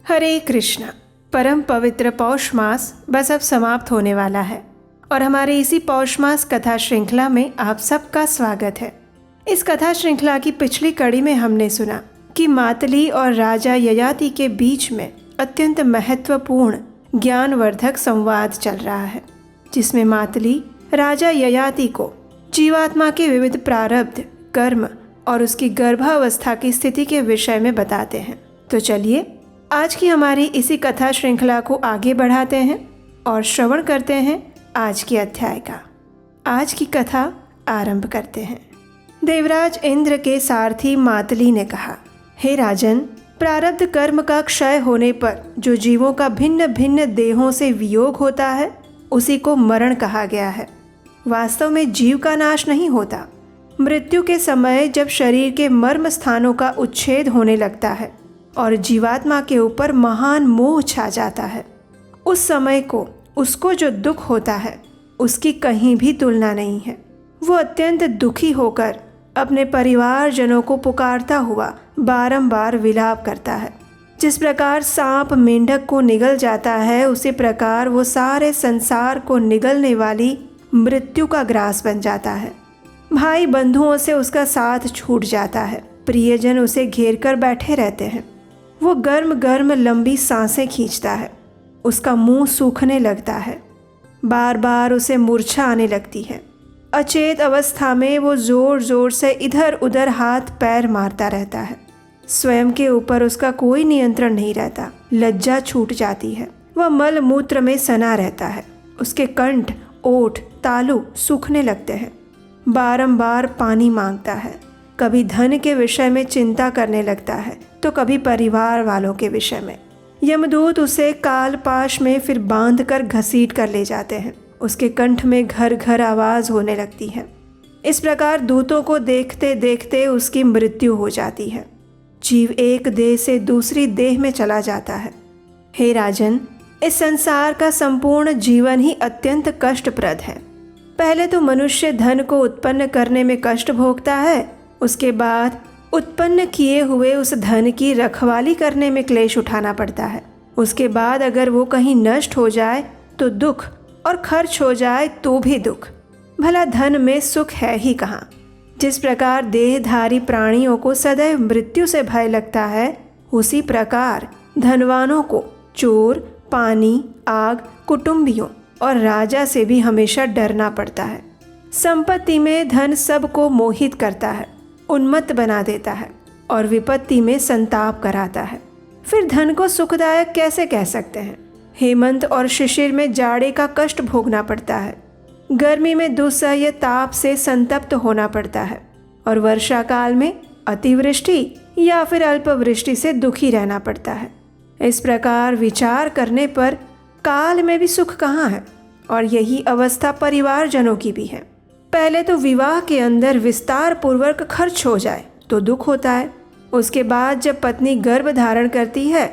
हरे कृष्णा। परम पवित्र पौष मास बस अब समाप्त होने वाला है और हमारे इसी पौष मास कथा श्रृंखला में आप सबका स्वागत है। इस कथा श्रृंखला की पिछली कड़ी में हमने सुना कि मातली और राजा ययाति के बीच में अत्यंत महत्वपूर्ण ज्ञानवर्धक संवाद चल रहा है, जिसमें मातली राजा ययाति को जीवात्मा के विविध प्रारब्ध, कर्म और उसकी गर्भावस्था की स्थिति के विषय में बताते हैं। तो चलिए आज की हमारी इसी कथा श्रृंखला को आगे बढ़ाते हैं और श्रवण करते हैं आज के अध्याय का। आज की कथा आरंभ करते हैं। देवराज इंद्र के सारथी मातली ने कहा, हे राजन, प्रारब्ध कर्म का क्षय होने पर जो जीवों का भिन्न भिन्न देहों से वियोग होता है उसी को मरण कहा गया है। वास्तव में जीव का नाश नहीं होता। मृत्यु के समय जब शरीर के मर्म स्थानों का उच्छेद होने लगता है और जीवात्मा के ऊपर महान मोह छा जाता है, उस समय को उसको जो दुख होता है उसकी कहीं भी तुलना नहीं है। वो अत्यंत दुखी होकर अपने परिवारजनों को पुकारता हुआ बारंबार विलाप करता है। जिस प्रकार सांप मेंढक को निगल जाता है, उसी प्रकार वो सारे संसार को निगलने वाली मृत्यु का ग्रास बन जाता है। भाई बंधुओं से उसका साथ छूट जाता है। प्रियजन उसे घेर कर बैठे रहते हैं। वो गर्म गर्म लंबी सांसें खींचता है। उसका मुंह सूखने लगता है। बार बार उसे मूर्छा आने लगती है। अचेत अवस्था में वो जोर जोर से इधर उधर हाथ पैर मारता रहता है। स्वयं के ऊपर उसका कोई नियंत्रण नहीं रहता। लज्जा छूट जाती है। वह मल मूत्र में सना रहता है। उसके कंठ, ओठ, तालु सूखने लगते हैं। बारंबार पानी मांगता है। कभी धन के विषय में चिंता करने लगता है तो कभी परिवार वालों के विषय में। यमदूत उसे कालपाश में फिर बांध कर घसीट कर ले जाते हैं। उसके कंठ में घर घर आवाज होने लगती है। इस प्रकार दूतों को देखते देखते उसकी मृत्यु हो जाती है। जीव एक देह से दूसरी देह में चला जाता है। हे राजन, इस संसार का संपूर्ण जीवन ही अत्यंत कष्टप्रद है। पहले तो मनुष्य धन को उत्पन्न करने में कष्ट भोगता है, उसके बाद उत्पन्न किए हुए उस धन की रखवाली करने में क्लेश उठाना पड़ता है। उसके बाद अगर वो कहीं नष्ट हो जाए तो दुख, और खर्च हो जाए तो भी दुख। भला धन में सुख है ही कहाँ। जिस प्रकार देहधारी प्राणियों को सदैव मृत्यु से भय लगता है, उसी प्रकार धनवानों को चोर, पानी, आग, कुटुंबियों और राजा से भी हमेशा डरना पड़ता है। संपत्ति में धन सबको मोहित करता है, उन्मत्त बना देता है और विपत्ति में संताप कराता है। फिर धन को सुखदायक कैसे कह सकते हैं। हेमंत और शिशिर में जाड़े का कष्ट भोगना पड़ता है। गर्मी में दुस्सह्य ताप से संतप्त होना पड़ता है और वर्षा काल में अतिवृष्टि या फिर अल्पवृष्टि से दुखी रहना पड़ता है। इस प्रकार विचार करने पर काल में भी सुख कहाँ है। और यही अवस्था परिवारजनों की भी है। पहले तो विवाह के अंदर विस्तार पूर्वक खर्च हो जाए तो दुख होता है। उसके बाद जब पत्नी गर्भ धारण करती है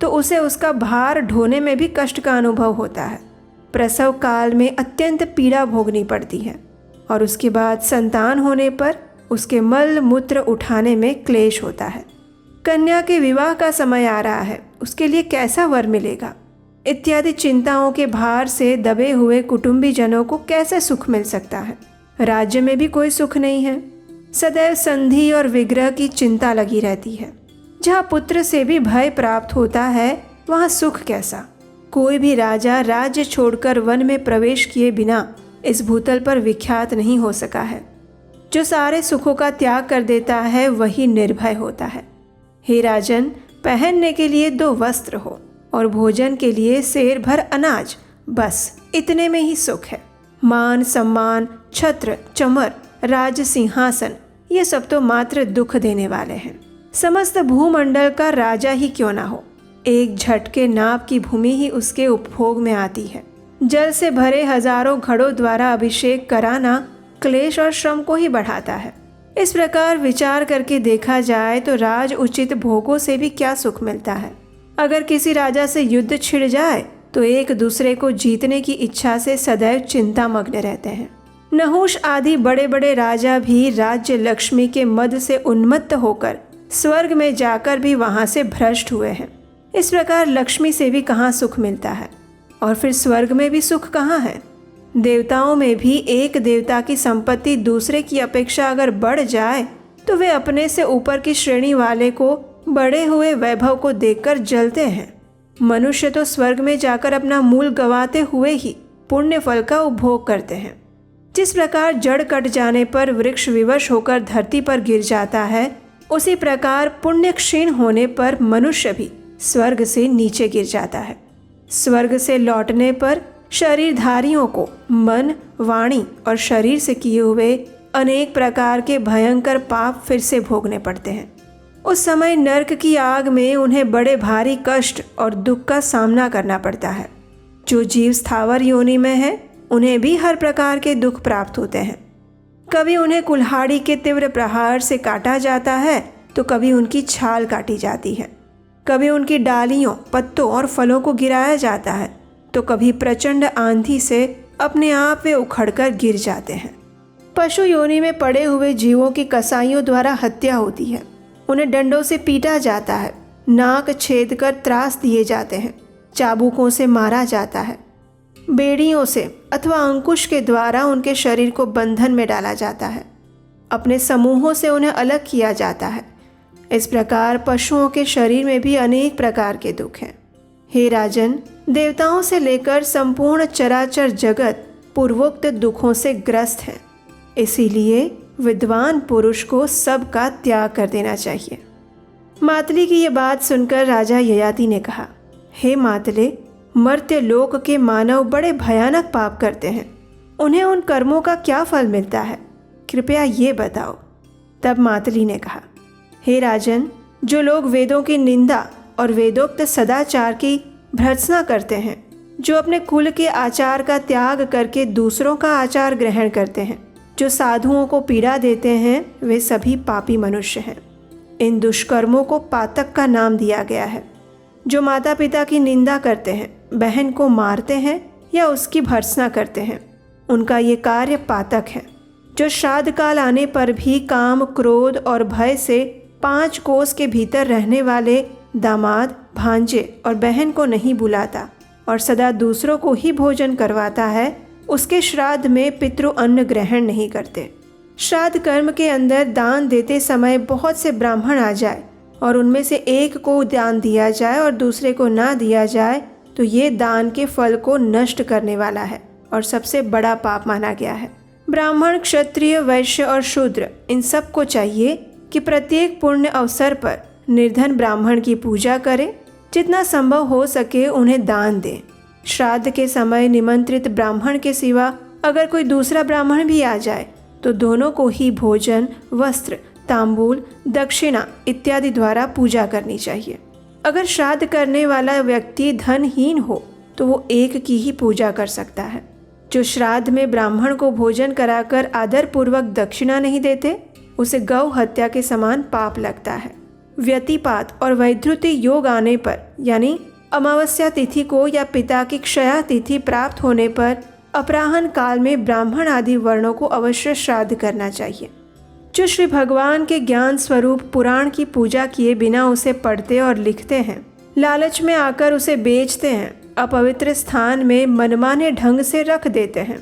तो उसे उसका भार ढोने में भी कष्ट का अनुभव होता है। प्रसव काल में अत्यंत पीड़ा भोगनी पड़ती है और उसके बाद संतान होने पर उसके मल मूत्र उठाने में क्लेश होता है। कन्या के विवाह का समय आ रहा है, उसके लिए कैसा वर मिलेगा, इत्यादि चिंताओं के भार से दबे हुए कुटुंबीजनों को कैसे सुख मिल सकता है। राज्य में भी कोई सुख नहीं है। सदैव संधि और विग्रह की चिंता लगी रहती है। जहाँ पुत्र से भी भय प्राप्त होता है, वहाँ सुख कैसा। कोई भी राजा राज्य छोड़कर वन में प्रवेश किए बिना इस भूतल पर विख्यात नहीं हो सका है। जो सारे सुखों का त्याग कर देता है वही निर्भय होता है। हे राजन, पहनने के लिए 2 वस्त्र हो और भोजन के लिए सेर भर अनाज, बस इतने में ही सुख है। मान सम्मान, छत्र, चमर, राज सिंहासन, ये सब तो मात्र दुख देने वाले हैं। समस्त भूमंडल का राजा ही क्यों ना हो, एक झटके नाप की भूमि ही उसके उपभोग में आती है। जल से भरे हजारों घड़ों द्वारा अभिषेक कराना क्लेश और श्रम को ही बढ़ाता है। इस प्रकार विचार करके देखा जाए तो राज उचित भोगों से भी क्या सुख मिलता है। अगर किसी राजा से युद्ध छिड़ जाए तो एक दूसरे को जीतने की इच्छा से सदैव चिंता मग्न रहते हैं। नहुष आदि बड़े बड़े राजा भी राज्य लक्ष्मी के मद से उन्मत्त होकर स्वर्ग में जाकर भी वहां से भ्रष्ट हुए हैं। इस प्रकार लक्ष्मी से भी कहाँ सुख मिलता है, और फिर स्वर्ग में भी सुख कहाँ है। देवताओं में भी एक देवता की संपत्ति दूसरे की अपेक्षा अगर बढ़ जाए तो वे अपने से ऊपर की श्रेणी वाले को बढ़े हुए वैभव को देखकर जलते हैं। मनुष्य तो स्वर्ग में जाकर अपना मूल गंवाते हुए ही पुण्य फल का उपभोग करते हैं। जिस प्रकार जड़ कट जाने पर वृक्ष विवश होकर धरती पर गिर जाता है, उसी प्रकार पुण्य क्षीण होने पर मनुष्य भी स्वर्ग से नीचे गिर जाता है। स्वर्ग से लौटने पर शरीरधारियों को मन, वाणी और शरीर से किए हुए अनेक प्रकार के भयंकर पाप फिर से भोगने पड़ते हैं। उस समय नरक की आग में उन्हें बड़े भारी कष्ट और दुख का सामना करना पड़ता है। जो जीव स्थावर योनि में है, उन्हें भी हर प्रकार के दुख प्राप्त होते हैं। कभी उन्हें कुल्हाड़ी के तीव्र प्रहार से काटा जाता है तो कभी उनकी छाल काटी जाती है। कभी उनकी डालियों, पत्तों और फलों को गिराया जाता है तो कभी प्रचंड आंधी से अपने आप वे उखड़कर गिर जाते हैं। पशु योनि में पड़े हुए जीवों की कसाईयों द्वारा हत्या होती है। उन्हें डंडों से पीटा जाता है, नाक छेद कर त्रास दिए जाते हैं, चाबुकों से मारा जाता है, बेड़ियों से अथवा अंकुश के द्वारा उनके शरीर को बंधन में डाला जाता है, अपने समूहों से उन्हें अलग किया जाता है। इस प्रकार पशुओं के शरीर में भी अनेक प्रकार के दुख हैं। हे राजन, देवताओं से लेकर संपूर्ण चराचर जगत पूर्वोक्त दुखों से ग्रस्त है। इसीलिए विद्वान पुरुष को सब का त्याग कर देना चाहिए। मातली की ये बात सुनकर राजा ययाति ने कहा, हे मातले, मर्त्य लोक के मानव बड़े भयानक पाप करते हैं। उन्हें उन कर्मों का क्या फल मिलता है, कृपया ये बताओ। तब मातली ने कहा, हे राजन, जो लोग वेदों की निंदा और वेदोक्त सदाचार की भर्त्सना करते हैं, जो अपने कुल के आचार का त्याग करके दूसरों का आचार ग्रहण करते हैं, जो साधुओं को पीड़ा देते हैं, वे सभी पापी मनुष्य हैं। इन दुष्कर्मों को पातक का नाम दिया गया है। जो माता पिता की निंदा करते हैं, बहन को मारते हैं या उसकी भर्त्सना करते हैं, उनका ये कार्य पातक है। जो श्राद्ध काल आने पर भी काम, क्रोध और भय से 5 कोस के भीतर रहने वाले दामाद, भांजे और बहन को नहीं बुलाता और सदा दूसरों को ही भोजन करवाता है, उसके श्राद्ध में पितृ अन्न ग्रहण नहीं करते। श्राद्ध कर्म के अंदर दान देते समय बहुत से ब्राह्मण आ जाए और उनमें से एक को दान दिया जाए और दूसरे को ना दिया जाए तो ये दान के फल को नष्ट करने वाला है और सबसे बड़ा पाप माना गया है। ब्राह्मण, क्षत्रिय, वैश्य और शूद्र, इन सबको चाहिए कि प्रत्येक पुण्य अवसर पर निर्धन ब्राह्मण की पूजा करें, जितना संभव हो सके उन्हें दान दें। श्राद्ध के समय निमंत्रित ब्राह्मण के सिवा अगर कोई दूसरा ब्राह्मण भी आ जाए तो दोनों को ही भोजन, वस्त्र, तांबूल, दक्षिणा इत्यादि द्वारा पूजा करनी चाहिए। अगर श्राद्ध करने वाला व्यक्ति धनहीन हो तो वो एक की ही पूजा कर सकता है। जो श्राद्ध में ब्राह्मण को भोजन कराकर आदर पूर्वक दक्षिणा नहीं देते, उसे गौ हत्या के समान पाप लगता है। व्यतिपात और वैधृति योग आने पर, यानी अमावस्या तिथि को या पिता की क्षया तिथि प्राप्त होने पर अपराह्न काल में ब्राह्मण आदि वर्णों को अवश्य श्राद्ध करना चाहिए। जो श्री भगवान के ज्ञान स्वरूप पुराण की पूजा किए बिना उसे पढ़ते और लिखते हैं, लालच में आकर उसे बेचते हैं, अपवित्र स्थान में मनमाने ढंग से रख देते हैं,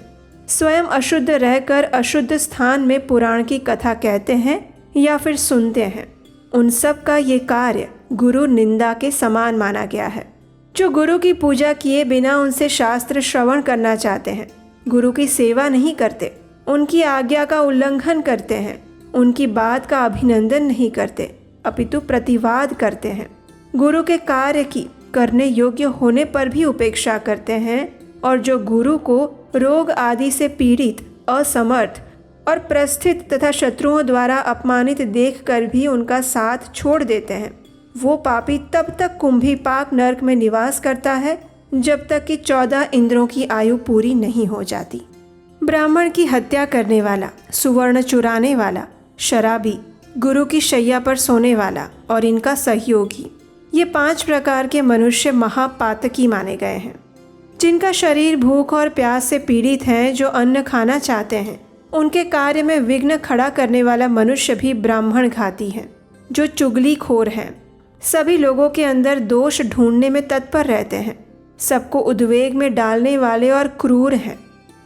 स्वयं अशुद्ध रहकर अशुद्ध स्थान में पुराण की कथा कहते हैं या फिर सुनते हैं, उन सब का ये कार्य गुरु निंदा के समान माना गया है। जो गुरु की पूजा किए बिना उनसे शास्त्र श्रवण करना चाहते हैं, गुरु की सेवा नहीं करते, उनकी आज्ञा का उल्लंघन करते हैं, उनकी बात का अभिनंदन नहीं करते अपितु प्रतिवाद करते हैं, गुरु के कार्य की करने योग्य होने पर भी उपेक्षा करते हैं, और जो गुरु को रोग आदि से पीड़ित, असमर्थ और प्रस्थित तथा शत्रुओं द्वारा अपमानित देखकर भी उनका साथ छोड़ देते हैं, वो पापी तब तक कुंभीपाक नरक में निवास करता है जब तक कि 14 इंद्रों की आयु पूरी नहीं हो जाती। ब्राह्मण की हत्या करने वाला, सुवर्ण चुराने वाला, शराबी, गुरु की शैया पर सोने वाला और इनका सहयोगी, ये 5 प्रकार के मनुष्य महापातकी माने गए हैं। जिनका शरीर भूख और प्यास से पीड़ित हैं, जो अन्न खाना चाहते हैं, उनके कार्य में विघ्न खड़ा करने वाला मनुष्य भी ब्राह्मण घाती हैं। जो चुगलीखोर हैं, सभी लोगों के अंदर दोष ढूंढने में तत्पर रहते हैं, सबको उद्वेग में डालने वाले और क्रूर हैं,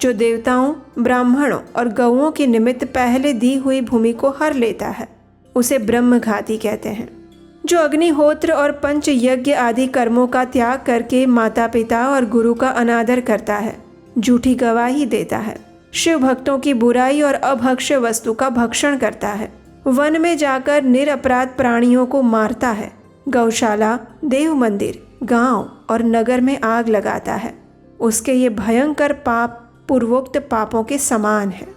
जो देवताओं, ब्राह्मणों और गौओं के निमित्त पहले दी हुई भूमि को हर लेता है, उसे ब्रह्मघाती कहते हैं। जो अग्निहोत्र और पंच यज्ञ आदि कर्मों का त्याग करके माता पिता और गुरु का अनादर करता है, झूठी गवाही देता है, शिव भक्तों की बुराई और अभक्ष्य वस्तु का भक्षण करता है, वन में जाकर निरपराध प्राणियों को मारता है, गौशाला, देव मंदिर, गांव और नगर में आग लगाता है, उसके ये भयंकर पाप पूर्वोक्त पापों के समान है।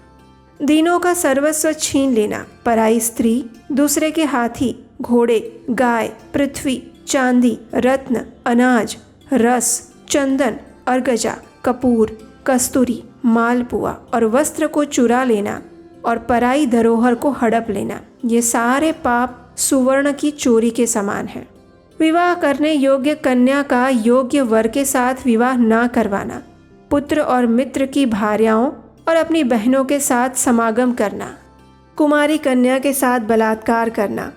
दीनों का सर्वस्व छीन लेना, पराई स्त्री, दूसरे के हाथी, घोड़े, गाय, पृथ्वी, चांदी, रत्न, अनाज, रस, चंदन, अर्गजा, कपूर, कस्तूरी, मालपुआ और वस्त्र को चुरा लेना और पराई धरोहर को हड़प लेना, ये सारे पाप सुवर्ण की चोरी के समान है। विवाह करने योग्य कन्या का योग्य वर के साथ विवाह ना करवाना, पुत्र और मित्र की भार्याओं और अपनी बहनों के साथ समागम करना, कुमारी कन्या के साथ बलात्कार करना,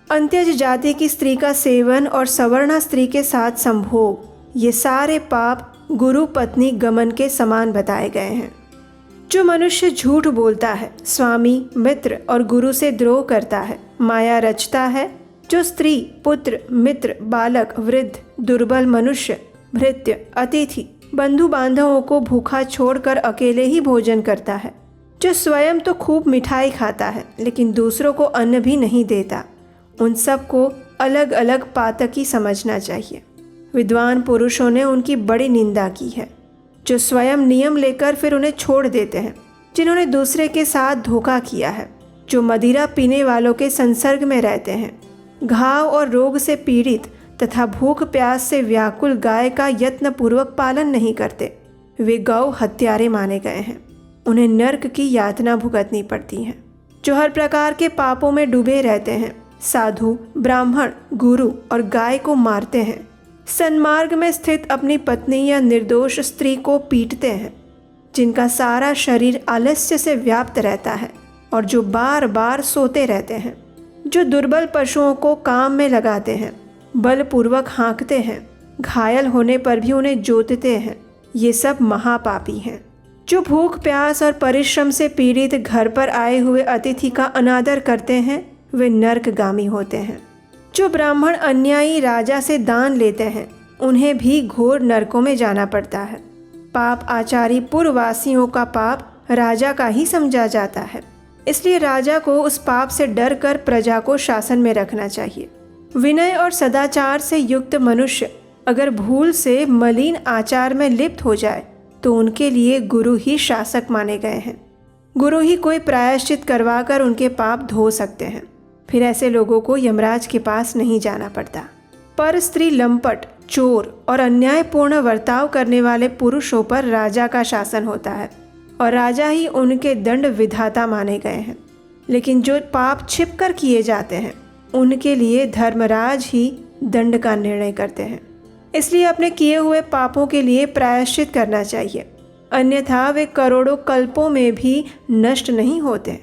अंत्यज जाति की स्त्री का सेवन और सवर्णा स्त्री के साथ संभोग, ये सारे पाप गुरु पत्नी गमन के समान बताए गए हैं। जो मनुष्य झूठ बोलता है, स्वामी, मित्र और गुरु से द्रोह करता है, माया रचता है, जो स्त्री, पुत्र, मित्र, बालक, वृद्ध, दुर्बल मनुष्य, भृत्य, अतिथि, बंधु बांधवों को भूखा छोड़कर अकेले ही भोजन करता है, जो स्वयं तो खूब मिठाई खाता है लेकिन दूसरों को अन्न भी नहीं देता, उन सब को अलग अलग पातकी समझना चाहिए। विद्वान पुरुषों ने उनकी बड़ी निंदा की है, जो स्वयं नियम लेकर फिर उन्हें छोड़ देते हैं, जिन्होंने दूसरे के साथ धोखा किया है, जो मदिरा पीने वालों के संसर्ग में रहते हैं, घाव और रोग से पीड़ित तथा भूख प्यास से व्याकुल गाय का यत्नपूर्वक पालन नहीं करते, वे गौ हत्यारे माने गए हैं, उन्हें नर्क की यातना भुगतनी पड़ती है। जो हर प्रकार के पापों में डूबे रहते हैं, साधु, ब्राह्मण, गुरु और गाय को मारते हैं, सन्मार्ग में स्थित अपनी पत्नी या निर्दोष स्त्री को पीटते हैं, जिनका सारा शरीर आलस्य से व्याप्त रहता है और जो बार बार सोते रहते हैं, जो दुर्बल पशुओं को काम में लगाते हैं, बलपूर्वक हाँकते हैं, घायल होने पर भी उन्हें जोतते हैं, ये सब महापापी हैं। जो भूख प्यास और परिश्रम से पीड़ित घर पर आए हुए अतिथि का अनादर करते हैं, वे नरकगामी होते हैं। जो ब्राह्मण अन्यायी राजा से दान लेते हैं, उन्हें भी घोर नरकों में जाना पड़ता है। पाप आचारी पुरवासियों का पाप राजा का ही समझा जाता है, इसलिए राजा को उस पाप से डर कर प्रजा को शासन में रखना चाहिए। विनय और सदाचार से युक्त मनुष्य अगर भूल से मलिन आचार में लिप्त हो जाए तो उनके लिए गुरु ही शासक माने गए हैं। गुरु ही कोई प्रायश्चित करवाकर उनके पाप धो सकते हैं, फिर ऐसे लोगों को यमराज के पास नहीं जाना पड़ता। पर स्त्री, लंपट, चोर और अन्यायपूर्ण बर्ताव करने वाले पुरुषों पर राजा का शासन होता है और राजा ही उनके दंड विधाता माने गए हैं। लेकिन जो पाप छिपकर किए जाते हैं, उनके लिए धर्मराज ही दंड का निर्णय करते हैं। इसलिए अपने किए हुए पापों के लिए प्रायश्चित करना चाहिए, अन्यथा वे करोड़ों कल्पों में भी नष्ट नहीं होते।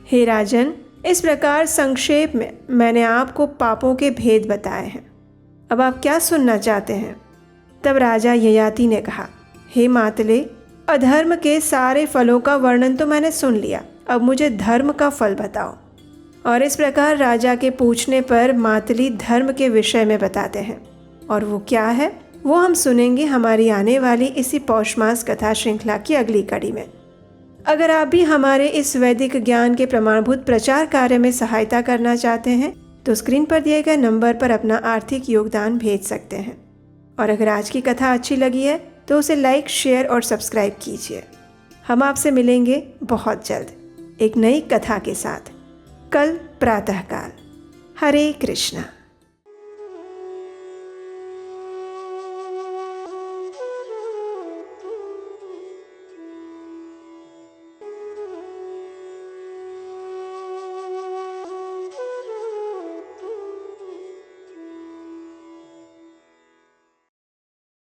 हे राजन, इस प्रकार संक्षेप में मैंने आपको पापों के भेद बताए हैं। अब आप क्या सुनना चाहते हैं? तब राजा ययाति ने कहा, हे मातले, अधर्म के सारे फलों का वर्णन तो मैंने सुन लिया, अब मुझे धर्म का फल बताओ। और इस प्रकार राजा के पूछने पर मातली धर्म के विषय में बताते हैं, और वो क्या है वो हम सुनेंगे हमारी आने वाली इसी पौष मास कथा श्रृंखला की अगली कड़ी में। अगर आप भी हमारे इस वैदिक ज्ञान के प्रमाणभूत प्रचार कार्य में सहायता करना चाहते हैं तो स्क्रीन पर दिए गए नंबर पर अपना आर्थिक योगदान भेज सकते हैं। और अगर आज की कथा अच्छी लगी है तो उसे लाइक, शेयर और सब्सक्राइब कीजिए। हम आपसे मिलेंगे बहुत जल्द एक नई कथा के साथ, कल प्रातःकाल। हरे कृष्णा।